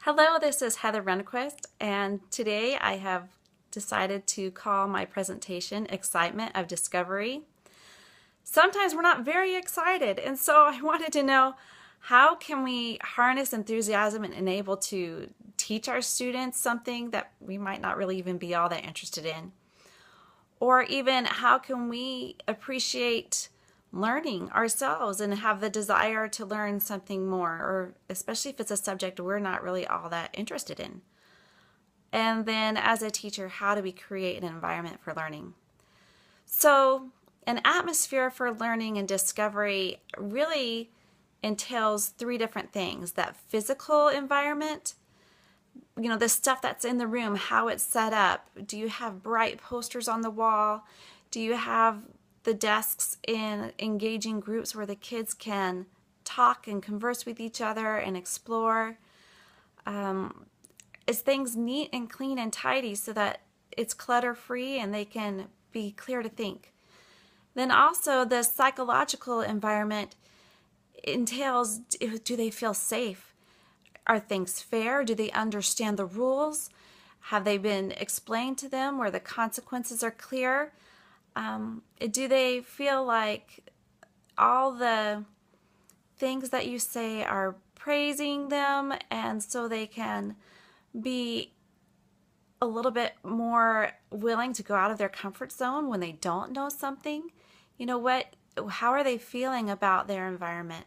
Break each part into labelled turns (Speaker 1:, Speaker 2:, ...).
Speaker 1: Hello, this is Heather Runquist, and today I have decided to call my presentation Excitement of Discovery. Sometimes we're not very excited, and so I wanted to know how can we harness enthusiasm and enable to teach our students something that we might not really even be all that interested in? Or even how can we appreciate learning ourselves and have the desire to learn something more, or especially if it's a subject we're not really all that interested in. And then as a teacher, how do we create an environment for learning? So an atmosphere for learning and discovery really entails three different things: that physical environment, the stuff that's in the room, how it's set up. Do you have bright posters on the wall? Do you have the desks in engaging groups where the kids can talk and converse with each other and explore? Is things neat and clean and tidy so that it's clutter-free and they can be clear to think? Then also the psychological environment entails, do they feel safe? Are things fair? Do they understand the rules? Have they been explained to them where the consequences are clear? Do they feel like all the things that you say are praising them, and so they can be a little bit more willing to go out of their comfort zone when they don't know something? How are they feeling about their environment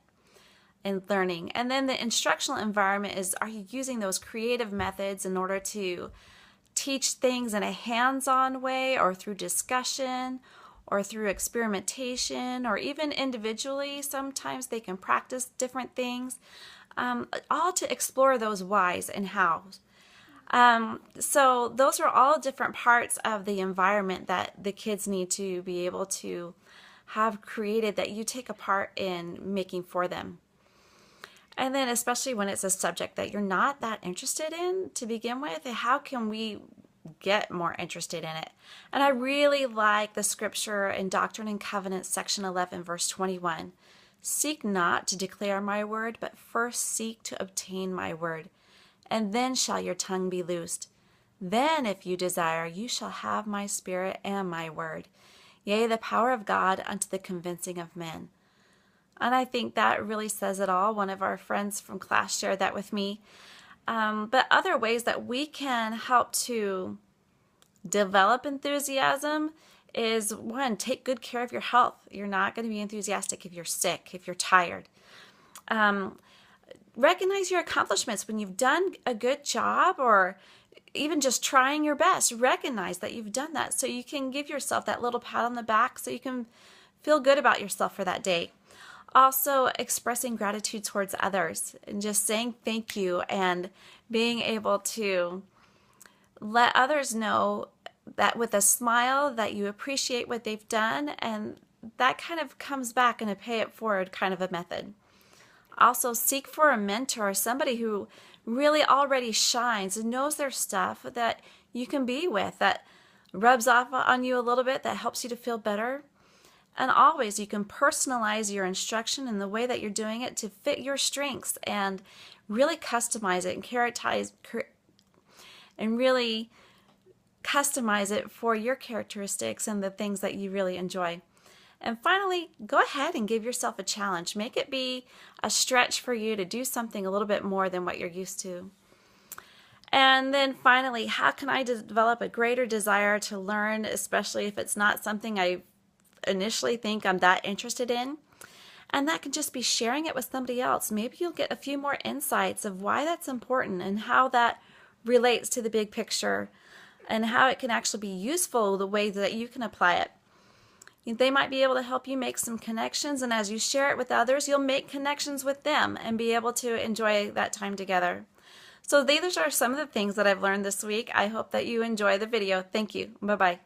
Speaker 1: and learning? And then the instructional environment is, are you using those creative methods in order to teach things in a hands-on way, or through discussion, or through experimentation, or even individually? Sometimes they can practice different things, all to explore those whys and hows. So those are all different parts of the environment that the kids need to be able to have created, that you take a part in making for them. And then especially when it's a subject that you're not that interested in to begin with, how can we get more interested in it? And I really like the scripture in Doctrine and Covenants, section 11, verse 21. Seek not to declare my word, but first seek to obtain my word, and then shall your tongue be loosed. Then, if you desire, you shall have my spirit and my word, yea, the power of God unto the convincing of men. And I think that really says it all. One of our friends from class shared that with me. But other ways that we can help to develop enthusiasm is, one, take good care of your health. You're not going to be enthusiastic if you're sick, if you're tired. Recognize your accomplishments when you've done a good job, or even just trying your best. Recognize that you've done that so you can give yourself that little pat on the back so you can feel good about yourself for that day. Also, expressing gratitude towards others and just saying thank you, and being able to let others know that with a smile that you appreciate what they've done, and that kind of comes back in a pay it forward kind of a method. Also, seek for a mentor, somebody who really already shines and knows their stuff, that you can be with, that rubs off on you a little bit, that helps you to feel better. And always, you can personalize your instruction in the way that you're doing it to fit your strengths, and really customize it and really customize it for your characteristics and the things that you really enjoy. And finally, go ahead and give yourself a challenge. Make it be a stretch for you to do something a little bit more than what you're used to. And then finally, how can I develop a greater desire to learn, especially if it's not something I initially think I'm that interested in? And that can just be sharing it with somebody else. Maybe you'll get a few more insights of why that's important and how that relates to the big picture, and how it can actually be useful, the way that you can apply it. They might be able to help you make some connections, and as you share it with others, you'll make connections with them and be able to enjoy that time together. So these are some of the things that I've learned this week. I hope that you enjoy the video. Thank you. Bye-bye.